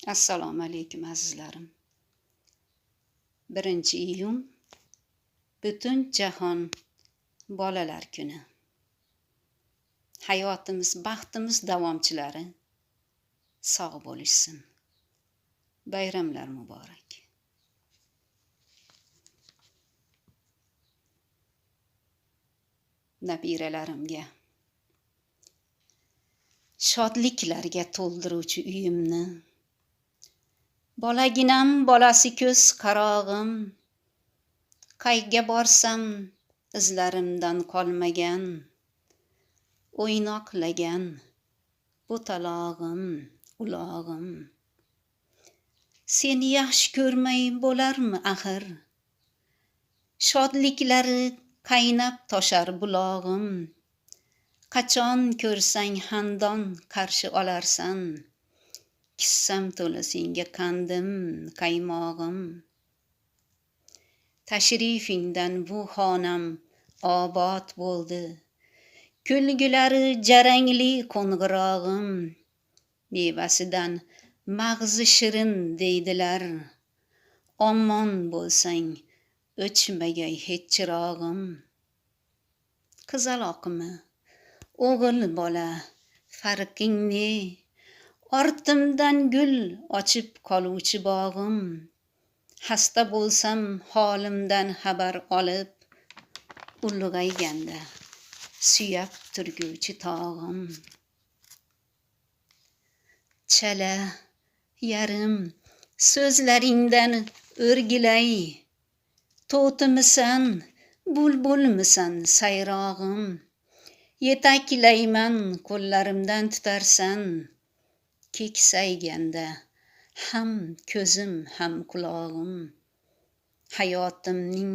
Assalomu alaykum azizlarim. 1-iyun butun jahon bolalar kuni. Hayotimiz, baxtimiz davomchilari sog' bo'lishsin. Bayramlar muborak. Nabiralarimga shodliklarga to'ldiruvchi uyimni, bolaginam bolasi ko'z qarog'im, qayga borsam izlarimdan qolmagan, o'ynoqlagan bo'talog'im, ulog'im. Seni yaxshi ko'rmay bo'larmi axir? Shodliklari qaynab toshar bulog'im. Qachon ko'rsang xandon qarshi olarsan, kissam to'la senga qandim, qaymog'im. Tashrifingdan bu xonam obod bo'ldi, kulgilari jarangli qo'ng'irog'im. Mevasidan mag'zi shirin deydilar, omon bo'lsang o'chmagay hech chirog'im. Qizaloqmi, o'g'il bola, farqing ne? Ortimdan gul ochib qoluvchi bog'im. Xasta bo'lsam holimdan xabar olib, ulg'ayganda suyab turguvchi tog'im. Chala, yarim so'zlaringdan o'rgilay, to'timisan, bulbulmisan sayrog'im. Yetaklayman qo'llarimdan tutarsan, keksayganda ham ko'zim ham qulog'im. Hayotimning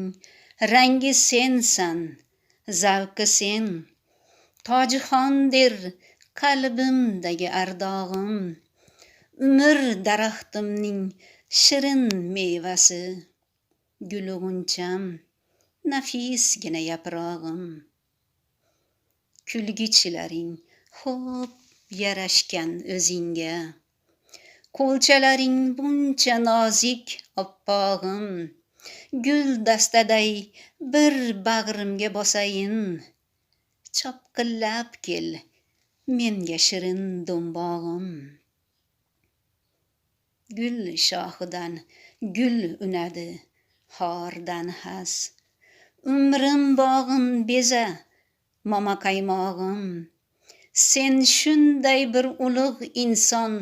rangi sensan, zavqi sen, tojixon der qalbimdagi ardog'im. Umr daraxtimning shirin mevasi, gulg'uncham, nafisgina yaprog'im. Kulgichilaring xo'p yarashgan o'zingga, qo'lchalaring buncha nozik oppog'im. Gul dastaday bir bag'rimga bosayin, chopqillab kel menga shirin do'mbog'im. Gul shoxidan gul unadi, xordan xas. Umrim bog'im beza, momaqaymog'im. Sen shunday bir ulug' inson